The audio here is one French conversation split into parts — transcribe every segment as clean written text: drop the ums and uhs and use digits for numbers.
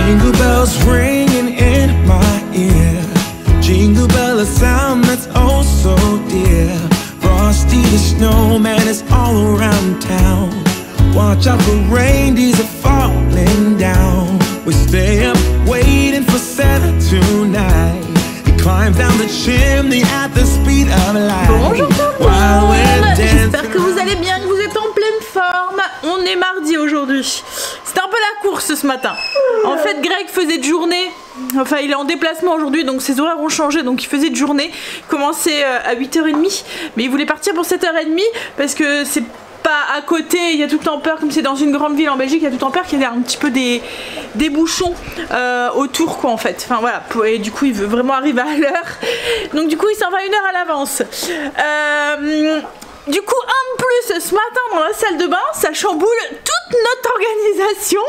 Jingle bells ringing in my ear. Jingle bell, a sound that's oh so dear. Frosty the snowman is all around town. Watch out for reindeers are falling down. We stay up waiting for Santa tonight. He climbs down the chimney at the speed of light. Bonjour tout le monde, j'espère que vous allez bien, que vous êtes en pleine forme. On est mardi aujourd'hui. C'était un peu la course ce matin. En fait, Greg faisait de journée. Enfin, il est en déplacement aujourd'hui, donc ses horaires ont changé. Donc il faisait de journée. Il commençait à 8h30. Mais il voulait partir pour 7h30 parce que c'est pas à côté. Il y a tout le temps peur, comme c'est dans une grande ville en Belgique, il y a tout le temps peur qu'il y ait un petit peu des bouchons autour, quoi, en fait. Enfin voilà. Et du coup, il veut vraiment arriver à l'heure. Donc du coup, il s'en va 1 heure à l'avance. Du coup, en plus, ce matin dans la salle de bain, ça chamboule toute notre organisation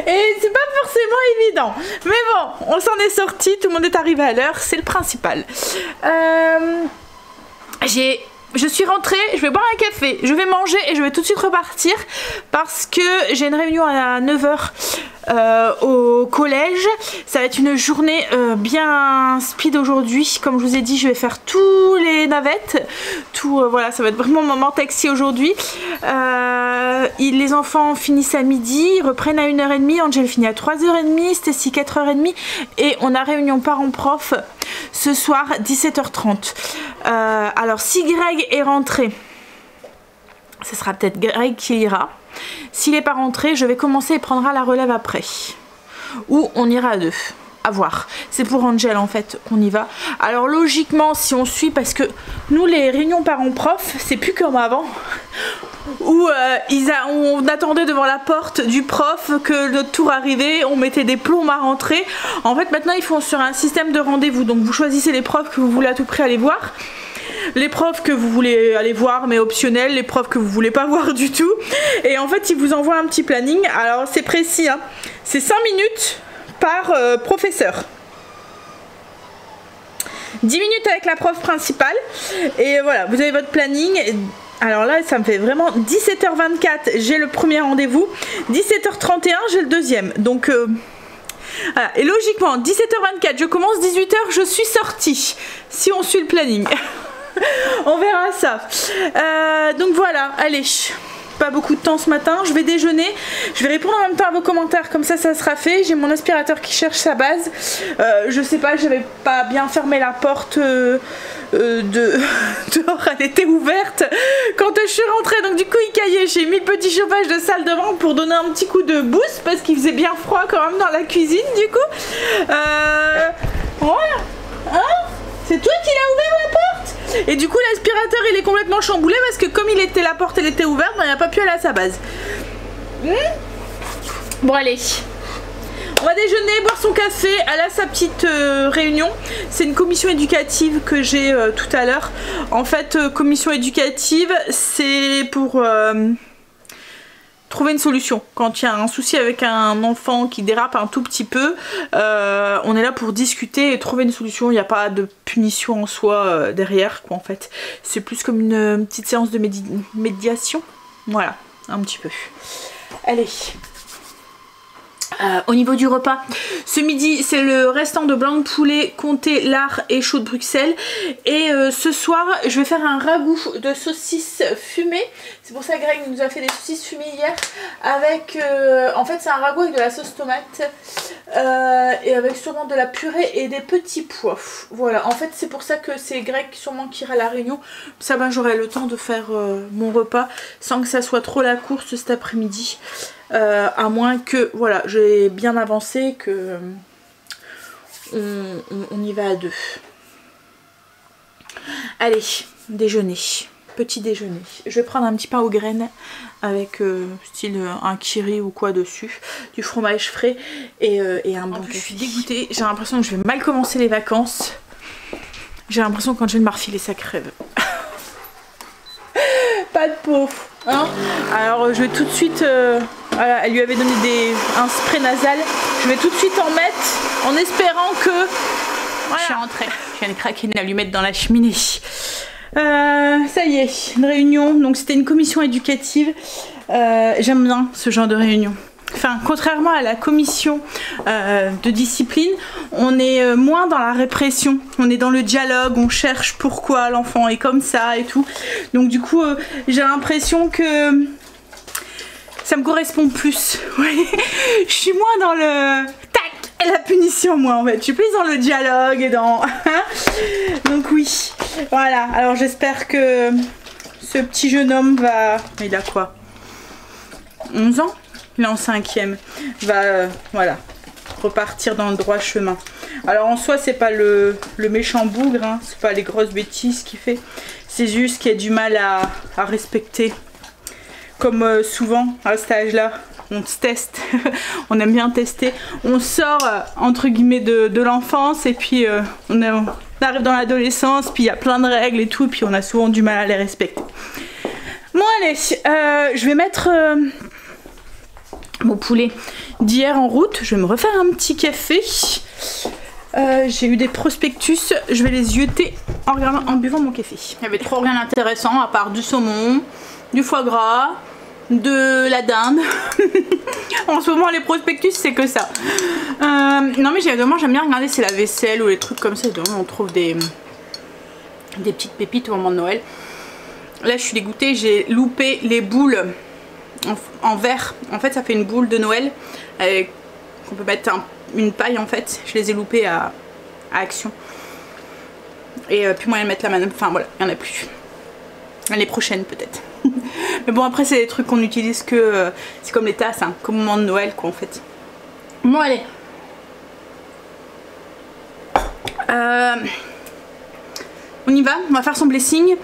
et c'est pas forcément évident. Mais bon, on s'en est sorti, tout le monde est arrivé à l'heure, c'est le principal. Je suis rentrée, je vais boire un café, je vais manger et je vais tout de suite repartir parce que j'ai une réunion à 9h au collège. Ça va être une journée bien speed aujourd'hui. Comme je vous ai dit, je vais faire tous les navettes. Voilà, ça va être vraiment moment taxi aujourd'hui. Les enfants finissent à midi, ils reprennent à 1h30. Angel finit à 3h30, Stacy 4h30 et on a réunion parents-prof ce soir 17h30. Alors si Greg est rentré, ce sera peut-être Greg qui ira. S'il n'est pas rentré, je vais commencer et prendra la relève après. Ou on ira à 2. À voir. C'est pour Angel en fait qu'on y va. Alors logiquement, si on suit, parce que nous les réunions parents-prof, c'est plus comme avant. Où on attendait devant la porte du prof que notre tour arrivait, on mettait des plombs à rentrer. En fait maintenant ils font sur un système de rendez-vous, donc vous choisissez les profs que vous voulez à tout prix aller voir, les profs que vous voulez aller voir mais optionnels, les profs que vous voulez pas voir du tout, et en fait ils vous envoient un petit planning. Alors c'est précis, hein. C'est 5 minutes par professeur, 10 minutes avec la prof principale, et voilà, vous avez votre planning. Alors là ça me fait vraiment 17h24 j'ai le premier rendez-vous, 17h31 j'ai le deuxième, donc voilà. Et logiquement 17h24 je commence, 18h je suis sortie si on suit le planning. On verra ça. Donc voilà, allez, pas beaucoup de temps ce matin, je vais déjeuner, je vais répondre en même temps à vos commentaires, comme ça sera fait. J'ai mon aspirateur qui cherche sa base. Je sais pas, j'avais pas bien fermé la porte dehors, elle était ouverte quand je suis rentrée, donc du coup il caillait. J'ai mis le petit chauffage de salle de bain pour donner un petit coup de boost parce qu'il faisait bien froid quand même dans la cuisine du coup. Voilà, hein, c'est toi qui l'as ouvert la porte. Et du coup l'aspirateur il est complètement chamboulé parce que comme la porte elle était ouverte, ben, il n'a pas pu aller à sa base. Bon allez, on va déjeuner, boire son café, aller à sa petite réunion. C'est une commission éducative que j'ai tout à l'heure. En fait, commission éducative, c'est pour trouver une solution. Quand il y a un souci avec un enfant qui dérape un tout petit peu, on est là pour discuter et trouver une solution. Il n'y a pas de punition en soi derrière, quoi, en fait. C'est plus comme une petite séance de médiation. Voilà, un petit peu. Allez. Au niveau du repas, ce midi c'est le restant de blanc de poulet, comté, lard et chaud de Bruxelles. Et ce soir je vais faire un ragoût de saucisses fumées. C'est pour ça que Greg nous a fait des saucisses fumées hier avec, en fait c'est un ragoût avec de la sauce tomate et avec sûrement de la purée et des petits pois. Voilà, en fait c'est pour ça que c'est Greg sûrement qui ira à la réunion. Ça ben, j'aurai le temps de faire mon repas sans que ça soit trop la course cet après-midi. À moins que, voilà, j'ai bien avancé, que on y va à 2. Allez, déjeuner, petit déjeuner. Je vais prendre un petit pain aux graines avec style un kiri ou quoi dessus, du fromage frais et un bon café. Je suis dégoûtée, j'ai l'impression que je vais mal commencer les vacances. J'ai l'impression que quand je vais me refiler ça crève. Pas de peau, hein. Alors je vais tout de suite... voilà, elle lui avait donné un spray nasal. Je vais tout de suite en mettre en espérant que... Voilà. Je suis rentrée. Je viens de craquer une allumette dans la cheminée. Ça y est, une réunion. Donc c'était une commission éducative. J'aime bien ce genre de réunion. enfin contrairement à la commission de discipline, on est moins dans la répression, on est dans le dialogue, on cherche pourquoi l'enfant est comme ça et tout. Donc du coup j'ai l'impression que ça me correspond plus. Je suis moins dans le tac et la punition, moi en fait. Je suis plus dans le dialogue et dans... Donc oui, voilà. Alors j'espère que ce petit jeune homme va... Il a quoi, 11 ans? Il est en 5e. Va, voilà, repartir dans le droit chemin. Alors en soi, c'est pas le méchant bougre, hein. C'est pas les grosses bêtises qu'il fait. C'est juste qu'il a du mal à respecter. Comme souvent à cet âge-là. On se teste, on aime bien tester, on sort entre guillemets de l'enfance et puis on arrive dans l'adolescence, puis il y a plein de règles et tout, et puis on a souvent du mal à les respecter. Bon allez, je vais mettre mon poulet d'hier en route, je vais me refaire un petit café. J'ai eu des prospectus, je vais les yeuter en buvant mon café. Il n'y avait trop rien d'intéressant à part du saumon, du foie gras, de la dinde. En ce moment les prospectus c'est que ça. Non mais j'aime bien regarder c'est la vaisselle ou les trucs comme ça, on trouve des petites pépites au moment de Noël. Là je suis dégoûtée, j'ai loupé les boules en verre. En fait ça fait une boule de Noël qu'on peut mettre une paille en fait. Je les ai loupées à Action. Et puis moyen de mettre la manette, enfin voilà, il n'y en a plus. L'année prochaine peut-être. Mais bon après c'est des trucs qu'on utilise que... c'est comme les tasses, hein, comme au moment de Noël quoi en fait. Bon allez. On y va, on va faire son blessing.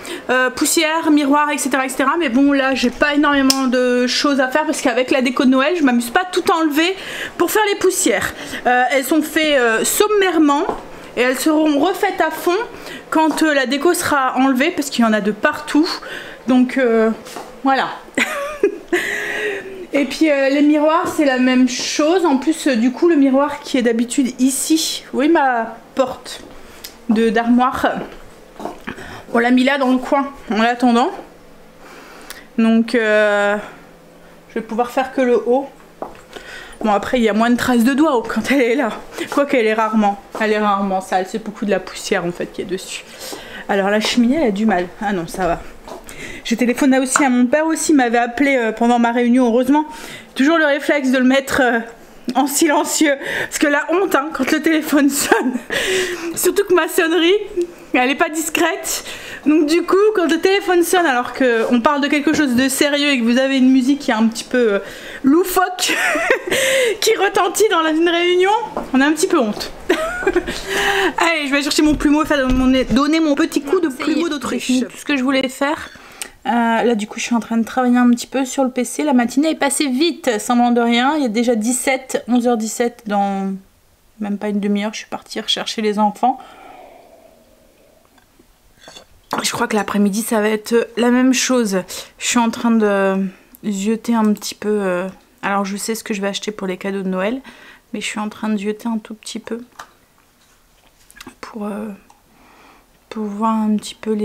Poussière, miroir, etc. etc. Mais bon là j'ai pas énormément de choses à faire parce qu'avec la déco de Noël je m'amuse pas tout enlever pour faire les poussières. Elles sont faites sommairement. Et elles seront refaites à fond quand la déco sera enlevée parce qu'il y en a de partout. Donc voilà. Et puis les miroirs c'est la même chose. En plus du coup le miroir qui est d'habitude ici, oui ma porte d'armoire, on l'a mis là dans le coin en l'attendant. Donc je vais pouvoir faire que le haut. Bon après il y a moins de traces de doigts quand elle est là. Quoique elle est rarement sale, c'est beaucoup de la poussière en fait qui est dessus. Alors la cheminée elle a du mal. Ah non ça va. J'ai téléphoné aussi à mon père aussi, m'avait appelé pendant ma réunion heureusement. Toujours le réflexe de le mettre en silencieux. Parce que la honte hein, quand le téléphone sonne. Surtout que ma sonnerie, elle est pas discrète. Donc du coup quand le téléphone sonne alors qu'on parle de quelque chose de sérieux et que vous avez une musique qui est un petit peu loufoque qui retentit dans une réunion, on a un petit peu honte. Allez je vais chercher mon plumeau et donner mon petit coup de plumeau d'autruche. Tout ce que je voulais faire. Là du coup je suis en train de travailler un petit peu sur le PC. La matinée est passée vite, semblant de rien. Il y a déjà 11h17 dans même pas une demi-heure. Je suis partie rechercher les enfants. Je crois que l'après-midi ça va être la même chose. Je suis en train de zioter un petit peu. Alors je sais ce que je vais acheter pour les cadeaux de Noël. Mais je suis en train de zioter un tout petit peu. Pour voir un petit peu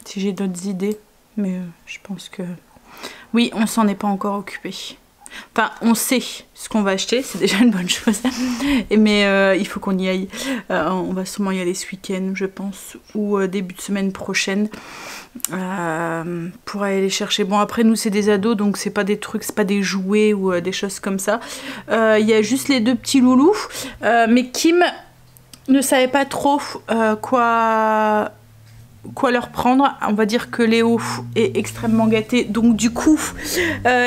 si j'ai d'autres idées. Mais je pense que... Oui, on s'en est pas encore occupé. Enfin, on sait ce qu'on va acheter, c'est déjà une bonne chose. Mais il faut qu'on y aille. On va sûrement y aller ce week-end, je pense, ou début de semaine prochaine, pour aller les chercher. Bon, après, nous, c'est des ados, donc c'est pas des trucs, c'est pas des jouets ou des choses comme ça. Il y a juste les deux petits loulous. Mais Kim ne savait pas trop quoi leur prendre. On va dire que Léo est extrêmement gâté, donc du coup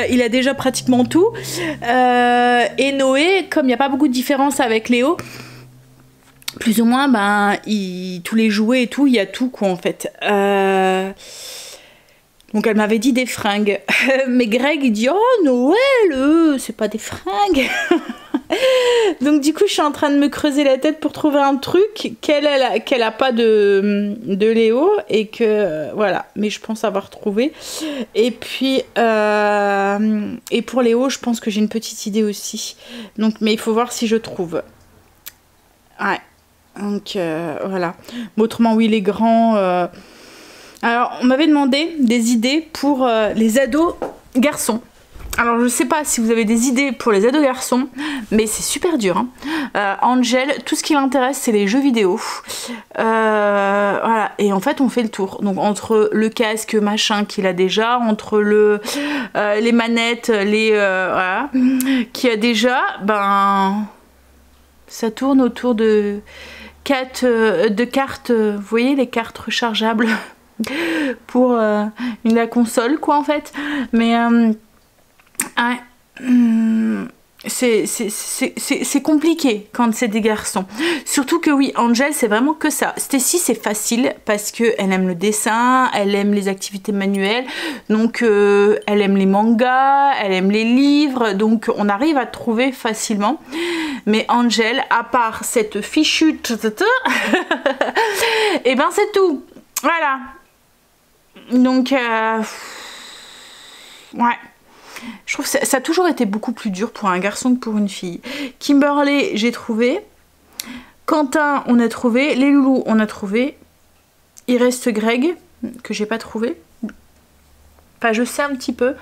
il a déjà pratiquement tout, et Noé, comme il n'y a pas beaucoup de différence avec Léo, plus ou moins tous les jouets et tout, il y a tout quoi en fait. Donc elle m'avait dit des fringues. Mais Greg il dit oh Noël, c'est pas des fringues. Donc du coup je suis en train de me creuser la tête pour trouver un truc qu'elle a pas de Léo et que voilà, mais je pense avoir trouvé. Et puis et pour Léo je pense que j'ai une petite idée aussi. Donc mais il faut voir si je trouve. Ouais. Donc voilà. Mais autrement oui les grands. Alors on m'avait demandé des idées pour les ados garçons. alors je sais pas si vous avez des idées pour les ados garçons, mais c'est super dur. Hein. Angel, tout ce qui l'intéresse c'est les jeux vidéo. Voilà, et en fait on fait le tour. Donc entre le casque machin qu'il a déjà, entre les manettes, voilà, qu'il a déjà, ben ça tourne autour de cartes, vous voyez les cartes rechargeables pour la console quoi en fait. Mais c'est compliqué quand c'est des garçons. Surtout que oui, Angel c'est vraiment que ça. Stacy c'est facile parce qu'elle aime le dessin, elle aime les activités manuelles, donc elle aime les mangas, elle aime les livres, donc on arrive à trouver facilement. Mais Angel, à part cette fichue et ben c'est tout. Voilà. Donc ouais. Je trouve que ça a toujours été beaucoup plus dur pour un garçon que pour une fille. Kimberly, j'ai trouvé. Quentin, on a trouvé. Les loulous, on a trouvé. Il reste Greg, que j'ai pas trouvé. Enfin, je sais un petit peu.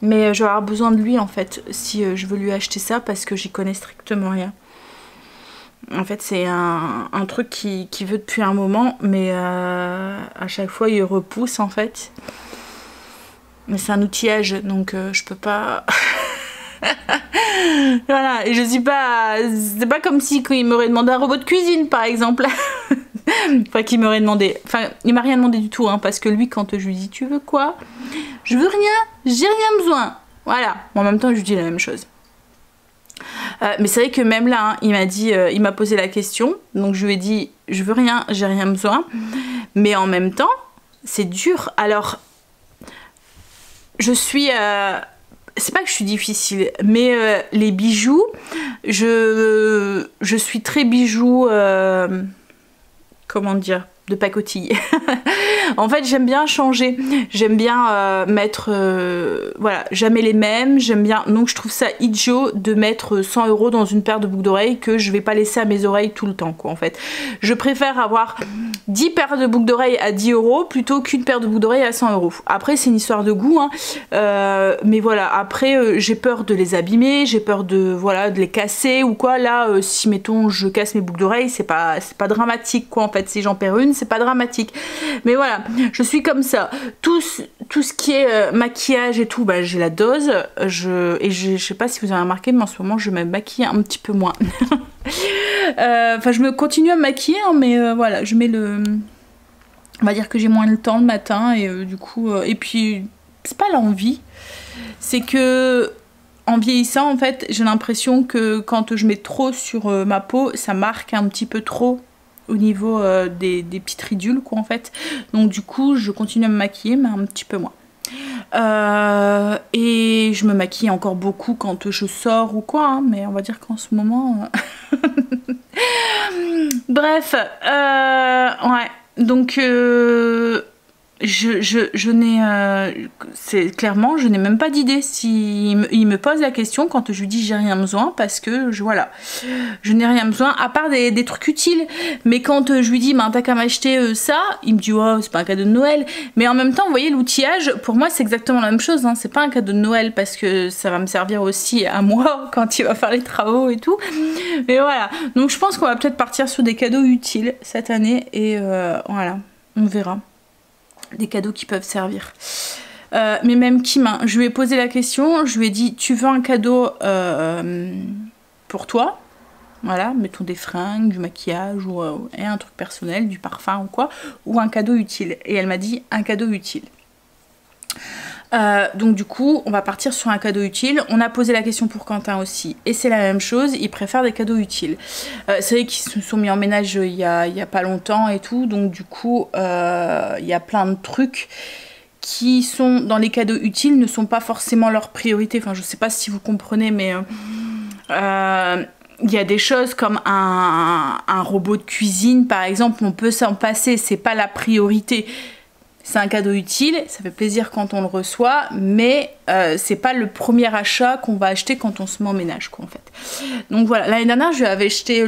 Mais je vais avoir besoin de lui, en fait, si je veux lui acheter ça, parce que j'y connais strictement rien. En fait, c'est un truc qui veut depuis un moment, mais à chaque fois, il repousse, en fait. Mais c'est un outillage, donc je peux pas... Voilà, et je suis pas... C'est pas comme si il m'aurait demandé un robot de cuisine, par exemple. Enfin, qu'il m'aurait demandé... Enfin, il m'a rien demandé du tout, hein, parce que lui, quand je lui dis « Tu veux quoi ?» Je veux rien, j'ai rien besoin. Voilà, en même temps, je lui dis la même chose. Mais c'est vrai que même là, hein, il m'a dit... il m'a posé la question, donc je lui ai dit « Je veux rien, j'ai rien besoin. » Mais en même temps, c'est dur. Alors... Je suis... c'est pas que je suis difficile, mais les bijoux, je suis très bijoux... comment dire, de pacotille. En fait, j'aime bien changer. J'aime bien mettre... voilà, jamais les mêmes. J'aime bien... Donc, je trouve ça idiot de mettre 100 € dans une paire de boucles d'oreilles que je vais pas laisser à mes oreilles tout le temps, quoi, en fait. Je préfère avoir 10 paires de boucles d'oreilles à 10 € plutôt qu'une paire de boucles d'oreilles à 100 €. Après, c'est une histoire de goût, hein. Mais voilà, après, j'ai peur de les abîmer, j'ai peur de, voilà, de les casser ou quoi. Là, si, mettons, je casse mes boucles d'oreilles, c'est pas dramatique, quoi, en fait. Si j'en perds une, c'est pas dramatique. Mais voilà, je suis comme ça. Tout ce qui est maquillage et tout, bah, j'ai la dose. Je sais pas si vous avez remarqué, mais en ce moment, je me maquille un petit peu moins. Enfin, je me continue à me maquiller, hein, mais voilà, je mets le... On va dire que j'ai moins le temps le matin, et du coup... et puis, c'est pas l'envie. C'est que... En vieillissant, en fait, j'ai l'impression que quand je mets trop sur ma peau, ça marque un petit peu trop au niveau des petites ridules, quoi, en fait. Donc du coup, je continue à me maquiller, mais un petit peu moins. Et je me maquille encore beaucoup quand je sors ou quoi, hein, mais on va dire qu'en ce moment... Bref, ouais, donc... je n'ai c'est clairement je n'ai même pas d'idée s'il il me pose la question quand je lui dis j'ai rien besoin, parce que voilà, je n'ai rien besoin à part des trucs utiles. Mais quand je lui dis bah, t'as qu'à m'acheter ça, il me dit oh c'est pas un cadeau de Noël. Mais en même temps vous voyez, l'outillage pour moi c'est exactement la même chose, hein. C'est pas un cadeau de Noël parce que ça va me servir aussi à moi quand il va faire les travaux et tout. Mais voilà, donc je pense qu'on va peut-être partir sur des cadeaux utiles cette année, et voilà, on verra. Des cadeaux qui peuvent servir. Mais même Kim, hein, je lui ai posé la question, je lui ai dit tu veux un cadeau pour toi, voilà, mettons des fringues, du maquillage ou un truc personnel, du parfum ou quoi, ou un cadeau utile. Et elle m'a dit un cadeau utile. Donc du coup on va partir sur un cadeau utile. On a posé la question pour Quentin aussi et c'est la même chose, il préfère des cadeaux utiles. C'est vrai qu'ils se sont mis en ménage il y a pas longtemps et tout, donc du coup il y a plein de trucs qui sont dans les cadeaux utiles, ne sont pas forcément leur priorité. Enfin je sais pas si vous comprenez, mais il y a des choses comme un robot de cuisine par exemple, on peut s'en passer, c'est pas la priorité. C'est un cadeau utile, ça fait plaisir quand on le reçoit, mais c'est pas le premier achat qu'on va acheter quand on se met en ménage, quoi, en fait. Donc voilà, l'année dernière, je lui avais acheté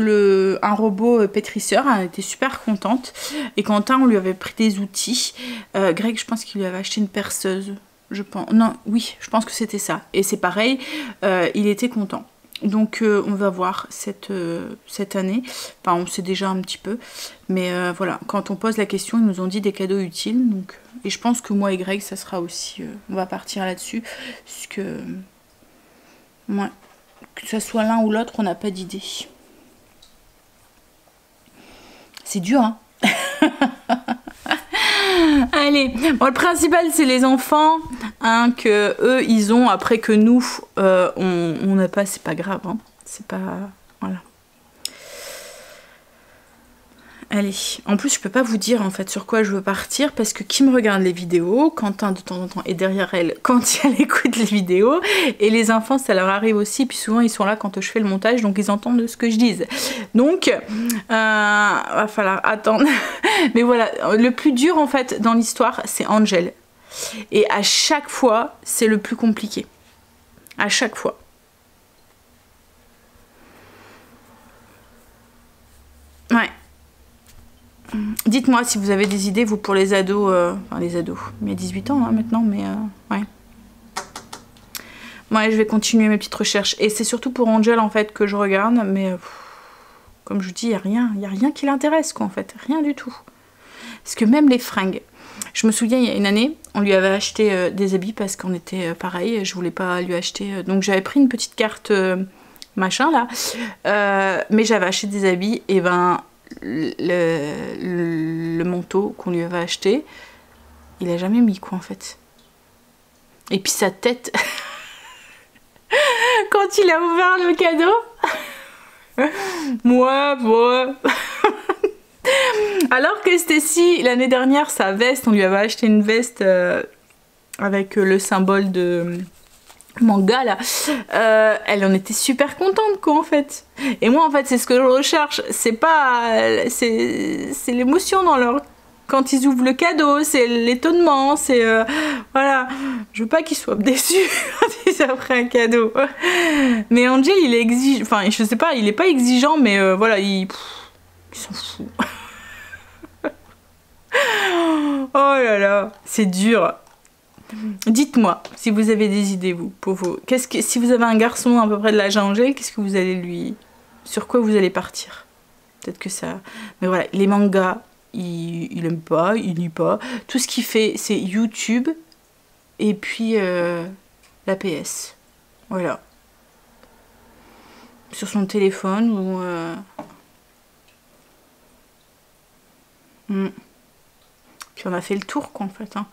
un robot pétrisseur, elle était super contente. Et Quentin, on lui avait pris des outils. Greg, je pense qu'il lui avait acheté une perceuse. je pense. Non, oui, je pense que c'était ça. Et c'est pareil, il était content. Donc on va voir cette année. Enfin, on sait déjà un petit peu. Mais voilà, quand on pose la question, ils nous ont dit des cadeaux utiles. Donc, et je pense que moi et Greg, ça sera aussi... on va partir là-dessus. Puisque... ouais, que ce soit l'un ou l'autre, on n'a pas d'idée. C'est dur, hein. Allez, bon, le principal c'est les enfants, hein, que eux ils ont, après que nous on n'a pas, c'est pas grave, hein. C'est pas... voilà. Allez, en plus je peux pas vous dire en fait sur quoi je veux partir parce que qui me regarde les vidéos, Quentin de temps en temps est derrière elle quand elle écoute les vidéos et les enfants ça leur arrive aussi, puis souvent ils sont là quand je fais le montage donc ils entendent ce que je dis. Donc va falloir attendre. Mais voilà, le plus dur en fait dans l'histoire c'est Angel. Et à chaque fois c'est le plus compliqué. À chaque fois. Ouais. Dites-moi si vous avez des idées, vous, pour les ados, enfin les ados, il y a 18 ans hein, maintenant, mais ouais. Ouais, je vais continuer mes petites recherches. Et c'est surtout pour Angel, en fait, que je regarde, mais comme je vous dis, il n'y a rien qui l'intéresse, quoi, en fait, rien du tout. Parce que même les fringues, je me souviens, il y a une année, on lui avait acheté des habits parce qu'on était pareil, je voulais pas lui acheter, donc j'avais pris une petite carte machin, là, mais j'avais acheté des habits, et ben... Le manteau qu'on lui avait acheté, il a jamais mis quoi en fait. Et puis sa tête quand il a ouvert le cadeau. moi alors que Stacy l'année dernière, sa veste, on lui avait acheté une veste avec le symbole de manga là, elle en était super contente quoi en fait. Et moi en fait c'est ce que je recherche, c'est pas, c'est l'émotion dans leur, quand ils ouvrent le cadeau, c'est l'étonnement, c'est voilà, je veux pas qu'ils soient déçus quand ils ouvrent un cadeau. Mais Angel il est exigeant, enfin je sais pas, il est pas exigeant mais voilà, il s'en fout. Oh là là, c'est dur. Dites-moi si vous avez des idées vous pour vous. Si vous avez un garçon à peu près de l'âge d'Angel, qu'est-ce que vous allez lui, sur quoi vous allez partir? Peut-être que ça. Mais voilà, les mangas, il aime pas, il lit pas. Tout ce qu'il fait, c'est YouTube et puis la PS. Voilà. Sur son téléphone ou. Puis on a fait le tour quoi en fait. Hein.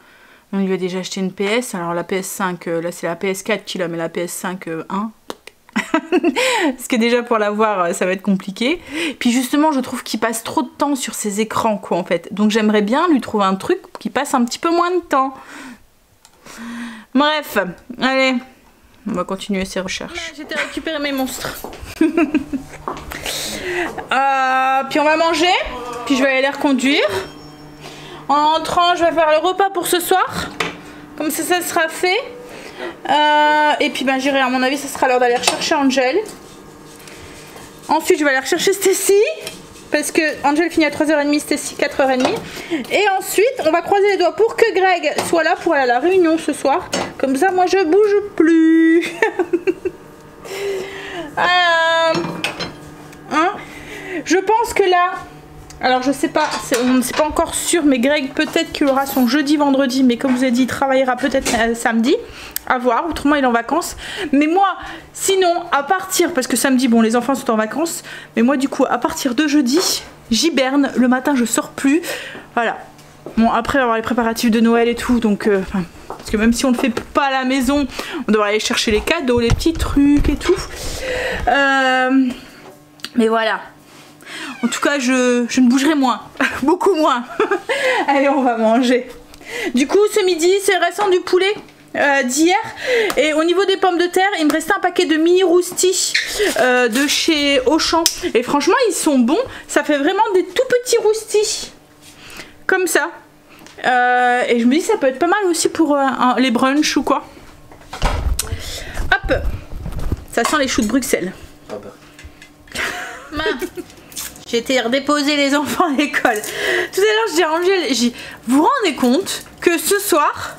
On lui a déjà acheté une PS, alors la PS5, là c'est la PS4 qu'il a, mais la PS5 1. Parce que déjà pour l'avoir, ça va être compliqué. Puis justement, je trouve qu'il passe trop de temps sur ses écrans, quoi, en fait. Donc j'aimerais bien lui trouver un truc qui passe un petit peu moins de temps. Bref, allez, on va continuer ses recherches. J'étais récupérer mes monstres. Puis on va manger, puis je vais aller les reconduire. En rentrant, je vais faire le repas pour ce soir. Comme ça sera fait. Et puis ben, j'irai, à mon avis, ça sera l'heure d'aller rechercher Angel. Ensuite, je vais aller rechercher Stacy. Parce que Angel finit à 3h30, Stacy 4h30. Et ensuite, on va croiser les doigts pour que Greg soit là pour aller à la réunion ce soir. Comme ça, moi, je bouge plus. Hein? Je pense que là... Alors je sais pas, c'est pas encore sûr, mais Greg peut-être qu'il aura son jeudi, vendredi, mais comme je vous ai dit, il travaillera peut-être samedi, à voir, autrement il est en vacances. Mais moi, sinon, à partir, parce que samedi, bon, les enfants sont en vacances, mais moi du coup, à partir de jeudi, j'hiberne, le matin je sors plus, voilà. Bon, après avoir les préparatifs de Noël et tout, donc, parce que même si on le fait pas à la maison, on devrait aller chercher les cadeaux, les petits trucs et tout. Mais voilà. En tout cas, je ne bougerai moins. Beaucoup moins. Allez, on va manger. Du coup, ce midi, c'est récent du poulet d'hier. Et au niveau des pommes de terre, il me restait un paquet de mini roustis de chez Auchan. Et franchement, ils sont bons. Ça fait vraiment des tout petits roustis. Comme ça. Et je me dis, ça peut être pas mal aussi pour les brunchs ou quoi. Hop. Ça sent les choux de Bruxelles. Ah bah. J'ai été redéposer les enfants à l'école. Tout à l'heure, je dis à Angel, vous vous rendez compte que ce soir,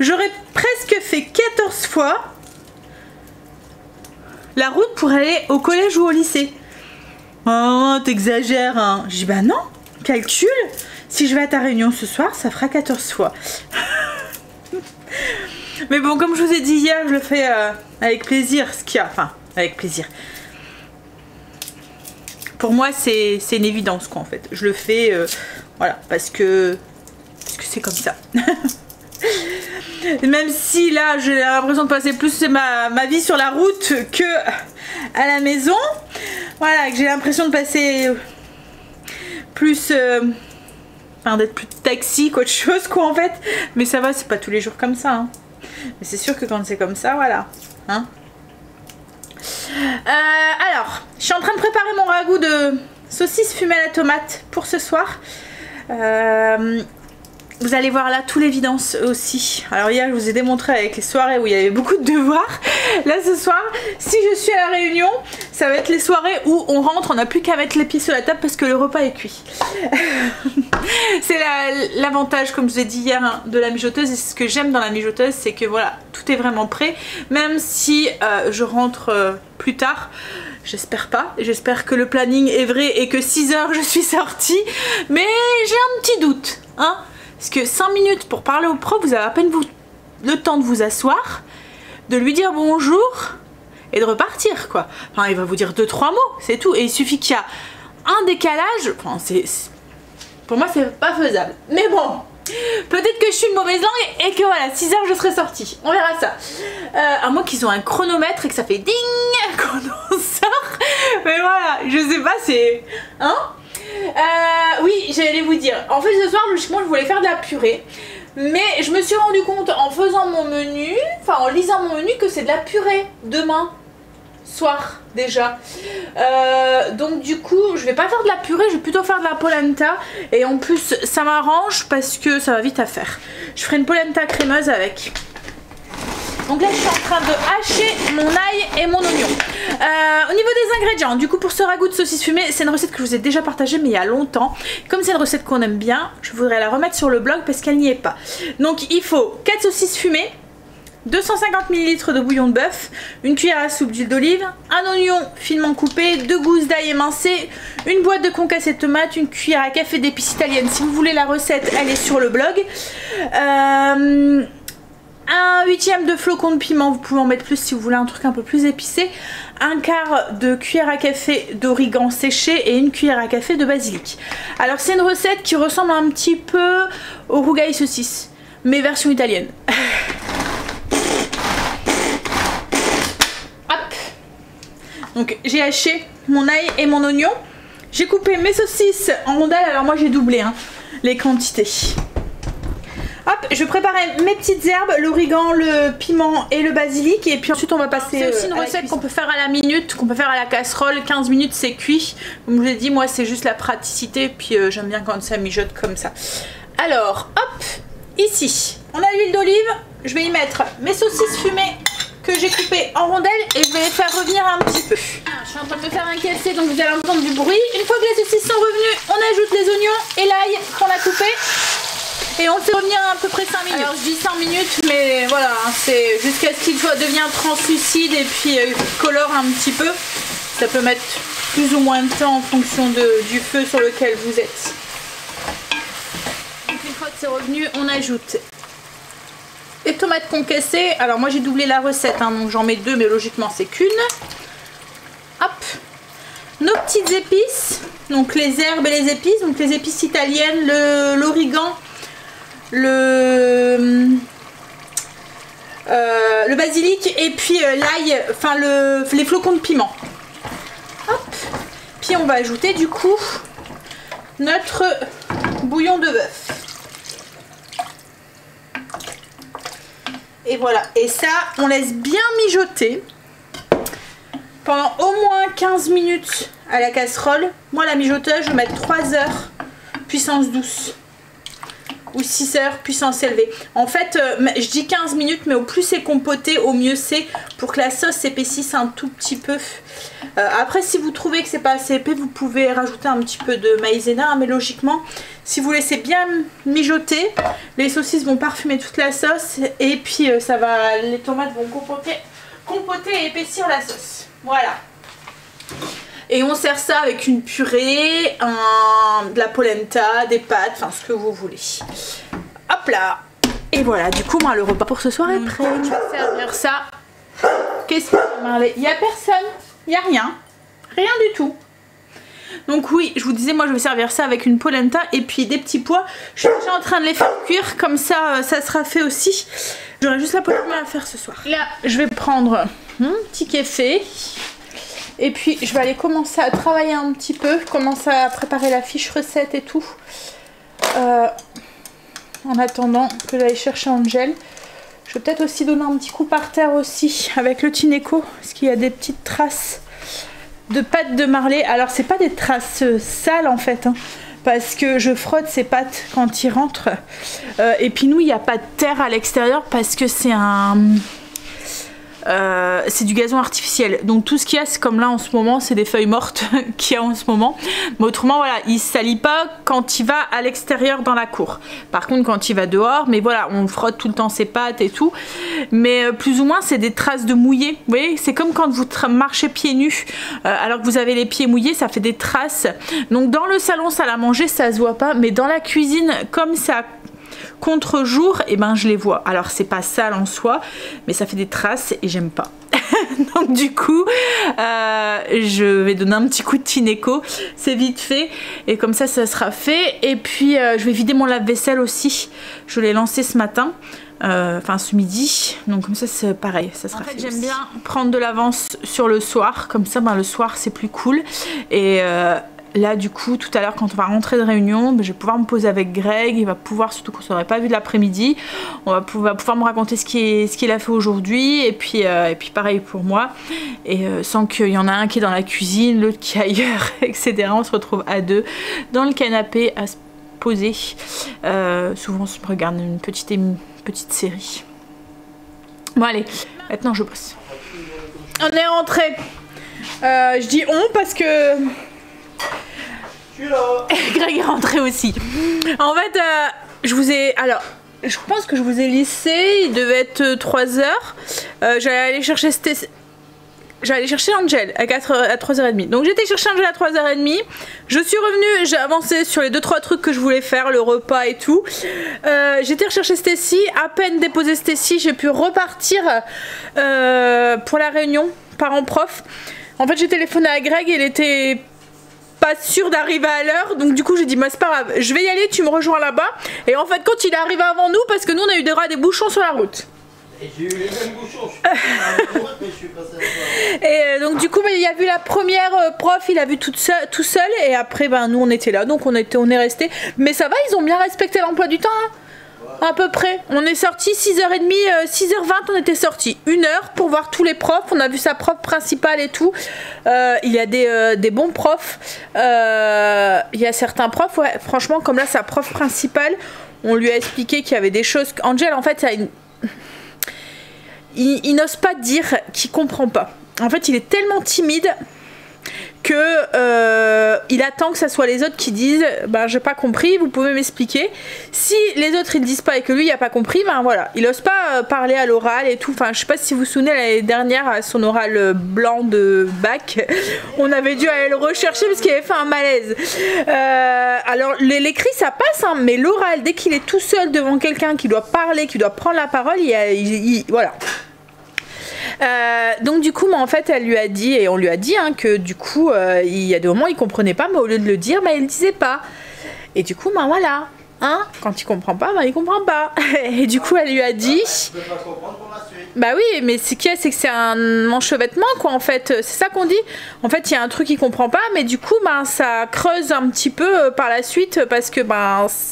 j'aurais presque fait 14 fois la route pour aller au collège ou au lycée. Oh, t'exagères, hein. Je dis bah non, calcule. Si je vais à ta réunion ce soir, ça fera 14 fois. Mais bon, comme je vous ai dit hier, je le fais avec plaisir. Enfin, avec plaisir. Pour moi, c'est une évidence, quoi, en fait. Je le fais, voilà, parce que c'est comme ça. Même si là, j'ai l'impression de passer plus ma vie sur la route que à la maison. Voilà, que j'ai l'impression de passer plus... Enfin, d'être plus taxi qu'autre chose, quoi, en fait. Mais ça va, c'est pas tous les jours comme ça, hein. Mais c'est sûr que quand c'est comme ça, voilà. Hein. Alors, je suis en train de préparer mon ragoût de saucisse fumée à la tomate pour ce soir. Vous allez voir là, toute l'évidence aussi. Alors hier, je vous ai démontré avec les soirées où il y avait beaucoup de devoirs. Là, ce soir, si je suis à la réunion, ça va être les soirées où on rentre, on n'a plus qu'à mettre les pieds sur la table parce que le repas est cuit. C'est l'avantage, comme je vous ai dit hier, hein, de la mijoteuse. Et ce que j'aime dans la mijoteuse, c'est que voilà, tout est vraiment prêt. Même si je rentre plus tard, j'espère pas. J'espère que le planning est vrai et que 6 h je suis sortie. Mais j'ai un petit doute, hein. Parce que 5 minutes pour parler au prof, vous avez à peine le temps de vous asseoir, de lui dire bonjour et de repartir, quoi. Enfin, il va vous dire 2-3 mots, c'est tout. Et il suffit qu'il y a un décalage. Enfin, pour moi, c'est pas faisable. Mais bon, peut-être que je suis une mauvaise langue et que voilà, 6 h je serai sortie. On verra ça. À moins qu'ils ont un chronomètre et que ça fait ding quand on sort. Mais voilà, je sais pas, c'est... Hein? Oui, j'allais vous dire. En fait, ce soir, logiquement, je voulais faire de la purée. Mais je me suis rendu compte en faisant mon menu, enfin en lisant mon menu, que c'est de la purée demain soir déjà. Donc du coup, je vais pas faire de la purée, je vais plutôt faire de la polenta. Et en plus, ça m'arrange parce que ça va vite à faire. Je ferai une polenta crémeuse avec. Donc là, je suis en train de hacher mon ail et mon oignon. Au niveau des ingrédients, du coup, pour ce ragoût de saucisse fumée, c'est une recette que je vous ai déjà partagée, mais il y a longtemps. Comme c'est une recette qu'on aime bien, je voudrais la remettre sur le blog parce qu'elle n'y est pas. Donc, il faut 4 saucisses fumées, 250 ml de bouillon de bœuf, une cuillère à soupe d'huile d'olive, un oignon finement coupé, 2 gousses d'ail émincées, une boîte de concassé de tomates, une cuillère à café d'épices italiennes. Si vous voulez la recette, elle est sur le blog. Un 1/8 de flocons de piment, vous pouvez en mettre plus si vous voulez un truc un peu plus épicé. Un quart de cuillère à café d'origan séché et une cuillère à café de basilic. Alors c'est une recette qui ressemble un petit peu au rougail saucisse, mais version italienne. Hop. Donc j'ai haché mon ail et mon oignon. J'ai coupé mes saucisses en rondelles, alors moi j'ai doublé hein, les quantités. Hop, je vais préparer mes petites herbes, l'origan, le piment et le basilic. Et puis ensuite on va passer... C'est aussi une recette qu'on peut faire à la minute, qu'on peut faire à la casserole. 15 minutes c'est cuit. Comme je vous l'ai dit, moi c'est juste la praticité. Puis j'aime bien quand ça mijote comme ça. Alors, hop, ici, on a l'huile d'olive. Je vais y mettre mes saucisses fumées que j'ai coupées en rondelles. Et je vais les faire revenir un petit peu. Je suis en train de me faire un café, donc vous allez entendre du bruit. Une fois que les saucisses sont revenues, on ajoute les oignons et l'ail qu'on a coupé. Et on fait revenir à peu près 5 minutes. Alors je dis 5 minutes, mais voilà, c'est jusqu'à ce qu'il devienne translucide et puis colore un petit peu. Ça peut mettre plus ou moins de temps en fonction du feu sur lequel vous êtes. Donc une fois que c'est revenu, on ajoute les tomates concassées. Alors moi j'ai doublé la recette, hein, donc j'en mets 2, mais logiquement c'est qu'une. Hop. Nos petites épices, donc les herbes et les épices, donc les épices italiennes, l'origan, le basilic et puis l'ail, enfin les flocons de piment. Hop. Puis on va ajouter du coup notre bouillon de bœuf. Et voilà, et ça on laisse bien mijoter pendant au moins 15 minutes à la casserole. Moi la mijoteuse je vais mettre 3 heures puissance douce. ou 6 heures puissance élevée. En fait, je dis 15 minutes, mais au plus c'est compoté, au mieux c'est, pour que la sauce s'épaississe un tout petit peu. Après, si vous trouvez que c'est pas assez épais, vous pouvez rajouter un petit peu de maïzena, hein, mais logiquement, si vous laissez bien mijoter, les saucisses vont parfumer toute la sauce et puis les tomates vont compoter et épaissir la sauce. Voilà. Et on sert ça avec une purée, de la polenta, des pâtes, enfin ce que vous voulez. Hop là. Et voilà, du coup, moi, le repas pour ce soir est prêt. Je vais servir ça. Qu'est-ce qu'il y a, Marley? Il n'y a personne. Il n'y a rien. Rien du tout. Donc oui, je vous disais, moi, je vais servir ça avec une polenta et puis des petits pois. Je suis déjà en train de les faire cuire. Comme ça, ça sera fait aussi. J'aurai juste la polenta à faire ce soir. Là, je vais prendre mon petit café. Et puis je vais aller commencer à travailler un petit peu, commencer à préparer la fiche recette et tout. En attendant que j'aille chercher Angel. Je vais peut-être aussi donner un petit coup par terre aussi avec le Tineco, parce qu'il y a des petites traces de pâtes de Marley. Alors c'est pas des traces sales en fait, hein, parce que je frotte ces pâtes quand ils rentrent. Et puis nous, il n'y a pas de terre à l'extérieur parce que c'est c'est du gazon artificiel, donc tout ce qu'il y a, c'est comme là en ce moment, c'est des feuilles mortes qu'il y a en ce moment, mais autrement voilà, il se salit pas quand il va à l'extérieur dans la cour. Par contre quand il va dehors, mais voilà, on frotte tout le temps ses pattes et tout, mais plus ou moins c'est des traces de mouillé. Vous voyez, c'est comme quand vous marchez pieds nus alors que vous avez les pieds mouillés, ça fait des traces. Donc dans le salon salle à manger ça se voit pas, mais dans la cuisine, comme ça contre-jour, et ben je les vois. Alors c'est pas sale en soi, mais ça fait des traces et j'aime pas. Donc du coup je vais donner un petit coup de Tineco, c'est vite fait et comme ça sera fait. Et puis je vais vider mon lave-vaisselle aussi, je l'ai lancé ce matin, enfin ce midi, donc comme ça c'est pareil, ça sera fait. J'aime bien prendre de l'avance sur le soir, comme ça ben, le soir c'est plus cool. Et là du coup tout à l'heure quand on va rentrer de réunion, je vais pouvoir me poser avec Greg, il va pouvoir, surtout qu'on ne s'aurait pas vu de l'après-midi, on va pouvoir me raconter ce qu'il a fait aujourd'hui et puis pareil pour moi, et sans qu'il y en a un qui est dans la cuisine, l'autre qui est ailleurs, etc. On se retrouve à deux dans le canapé à se poser, souvent on se regarde une petite série. Bon allez, maintenant je bosse. On est rentré, je dis on parce que Greg est rentré aussi. En fait, je pense que je vous ai lissé. Il devait être 3 heures. J'allais aller chercher Angel à 3h30. Donc j'étais chercher Angel à 3h30. Je suis revenue, j'ai avancé sur les 2-3 trucs que je voulais faire, le repas et tout. J'étais rechercher Stacy. À peine déposé Stacy, j'ai pu repartir pour la réunion parents-prof. En fait, j'ai téléphoné à Greg et il était pas sûr d'arriver à l'heure, donc du coup j'ai dit bah c'est pas grave, je vais y aller, tu me rejoins là-bas. Et en fait quand il est arrivé avant nous, parce que nous on a eu des bouchons sur la route. Et j'ai eu les mêmes bouchons, je suis passé à la route, mais je suis passé à la Et donc du coup il a vu la première prof, il a vu tout seul, et après ben nous on était là, donc on est resté. Mais ça va, ils ont bien respecté l'emploi du temps, hein. À peu près, on est sorti 6h30, 6h20 on était sorti, 1 heure pour voir tous les profs, on a vu sa prof principale et tout. Il y a des bons profs, il y a certains profs, ouais, franchement comme là sa prof principale, on lui a expliqué qu'il y avait des choses, Angel en fait il n'ose pas dire qu'il comprend pas. En fait il est tellement timide que il attend que ça soit les autres qui disent ben j'ai pas compris, vous pouvez m'expliquer. Si les autres ils disent pas et que lui il a pas compris, ben voilà, il ose pas parler à l'oral et tout. Enfin je sais pas si vous vous souvenez l'année dernière à son oral blanc de bac, on avait dû aller le rechercher parce qu'il avait fait un malaise. Alors l'écrit ça passe hein, mais l'oral dès qu'il est tout seul devant quelqu'un qui doit parler, qui doit prendre la parole, voilà. Donc du coup en fait elle lui a dit, et on lui a dit hein, que du coup il y a des moments il comprenait pas, mais au lieu de le dire il le disait pas, et du coup voilà hein, quand il comprend pas il comprend pas. Et du coup elle lui a dit bah oui mais c'est que c'est un enchevêtrement quoi en fait, c'est ça qu'on dit en fait, il y a un truc qu'il comprend pas, mais du coup ça creuse un petit peu par la suite parce que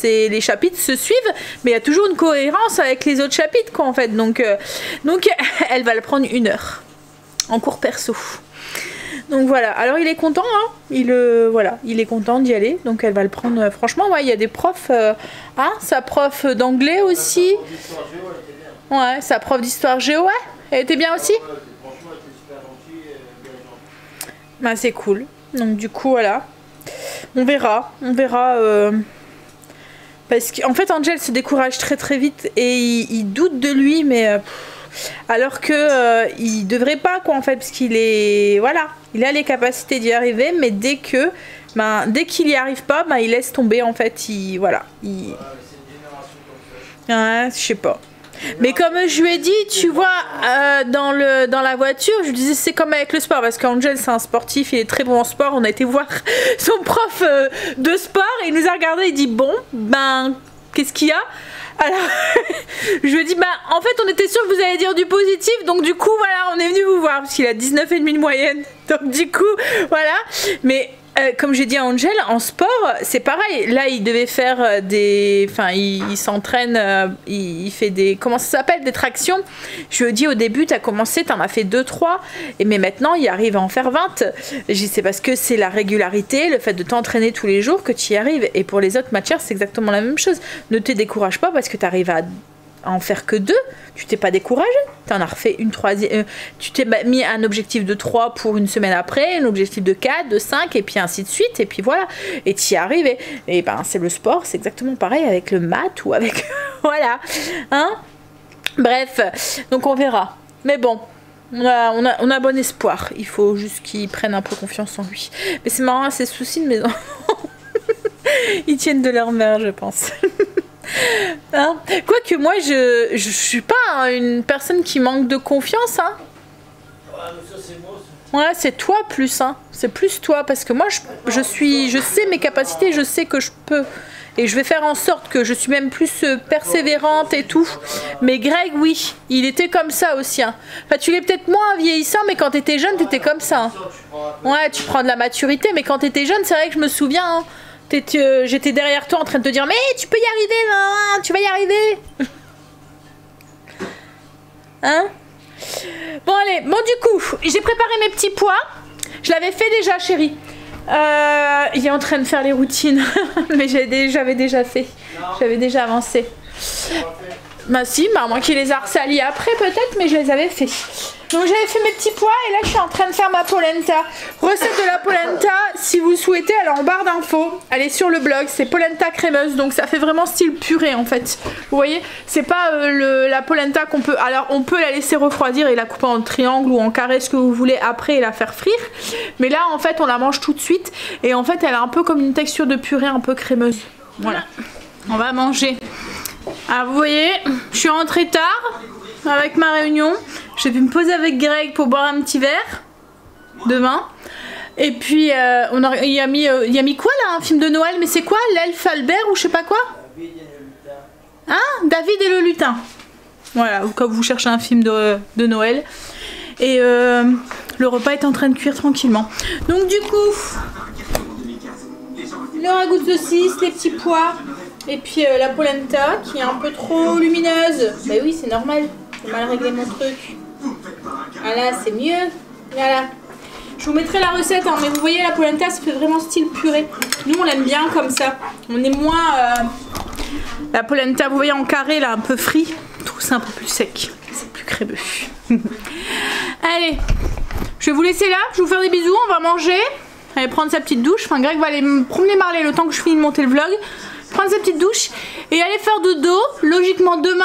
les chapitres se suivent, mais il y a toujours une cohérence avec les autres chapitres quoi en fait, donc elle va le prendre 1 heure en cours perso. Donc voilà, alors il est content, hein. Voilà, il est content d'y aller, donc elle va le prendre. Franchement, ouais, il y a des profs, hein, sa prof d'anglais aussi. Ouais, sa prof d'histoire géo, ouais, elle était bien aussi. Bah c'est cool. Donc du coup voilà, on verra. Parce qu'en fait Angel se décourage très vite et il doute de lui, mais alors que il devrait pas quoi en fait, parce qu'il est voilà, il a les capacités d'y arriver, mais dès qu'il y arrive pas, il laisse tomber en fait, ouais, je sais pas. Mais comme je lui ai dit, tu vois, dans la voiture, je lui disais c'est comme avec le sport, parce qu'Angel c'est un sportif, il est très bon en sport. On a été voir son prof de sport et il nous a regardé, il dit bon, qu'est-ce qu'il y a? Alors, je lui ai dit, en fait, on était sûr que vous allez dire du positif, donc du coup, voilà, on est venu vous voir, parce qu'il a 19,5 de moyenne, donc du coup, voilà, mais... comme j'ai dit à Angel, en sport, c'est pareil. Là, il devait faire il s'entraîne, il fait des... Comment ça s'appelle? Des tractions. Je lui ai dit au début, t'as commencé, t'en as fait 2-3. Mais maintenant, il arrive à en faire 20. J'ai dit, c'est parce que c'est la régularité, le fait de t'entraîner tous les jours que tu y arrives. Et pour les autres matières, c'est exactement la même chose. Ne te décourage pas parce que t'arrives à en faire que 2, tu t'es pas découragé, tu en as refait une troisième, tu t'es mis un objectif de 3 pour une semaine après, un objectif de 4, de 5 et puis ainsi de suite, et puis voilà, et tu y es arrivé. Et c'est le sport, c'est exactement pareil avec le maths ou avec voilà, hein, bref, donc on verra, mais bon, on a bon espoir, il faut juste qu'il prenne un peu confiance en lui. Mais c'est marrant, ces soucis de mes enfants ils tiennent de leur mère, je pense. Hein? Quoique moi je suis pas une personne qui manque de confiance, hein. Ouais, c'est toi plus, hein. C'est plus toi, parce que moi je sais mes capacités, je sais que je peux, et je vais faire en sorte que je suis même plus persévérante et tout. Mais Greg, oui, il était comme ça aussi, hein. Enfin, tu l'es peut-être moins vieillissant, mais quand t'étais jeune t'étais comme ça, hein. Ouais, tu prends de la maturité, mais quand t'étais jeune, c'est vrai que je me souviens, hein. J'étais derrière toi en train de te dire mais tu peux y arriver, tu vas y arriver. Hein? Bon allez, bon du coup, j'ai préparé mes petits pois. Je l'avais fait déjà, chérie. Il est en train de faire les routines. Mais j'avais déjà fait. J'avais déjà avancé. Si, moi qui les a ressalis après peut-être, mais je les avais fait. Donc j'avais fait mes petits pois et là je suis en train de faire ma polenta. Recette de la polenta, si vous le souhaitez, elle est en barre d'infos. Elle est sur le blog, c'est polenta crémeuse, donc ça fait vraiment style purée en fait. Vous voyez, c'est pas la polenta qu'on peut... Alors on peut la laisser refroidir et la couper en triangle ou en carré, ce que vous voulez après, et la faire frire. Mais là en fait on la mange tout de suite et en fait elle a un peu comme une texture de purée un peu crémeuse. Voilà, on va manger. Alors vous voyez, je suis rentrée tard avec ma réunion. J'ai pu me poser avec Greg pour boire un petit verre demain. Et puis il y a mis quoi là, un film de Noël, mais c'est quoi, l'elfe Albert ou je sais pas quoi? Hein, David et le lutin. Voilà, comme vous cherchez un film de Noël. Et le repas est en train de cuire tranquillement. Donc du coup, le ragoût de saucisse, les petits pois. Et puis la polenta qui est un peu trop lumineuse. Bah oui, c'est normal. J'ai mal réglé mon truc. Voilà, c'est mieux. Voilà. Je vous mettrai la recette, hein, mais vous voyez la polenta, ça fait vraiment style purée. Nous, on l'aime bien comme ça. On est moins... la polenta, vous voyez, en carré, là, un peu frit. Je trouve ça un peu plus sec. C'est plus crémeux. Allez, je vais vous laisser là. Je vais vous faire des bisous. On va manger. Allez, prendre sa petite douche. Enfin, Greg va aller me promener Marley le temps que je finis de monter le vlog. Prendre sa petite douche et aller faire dodo. Logiquement, demain...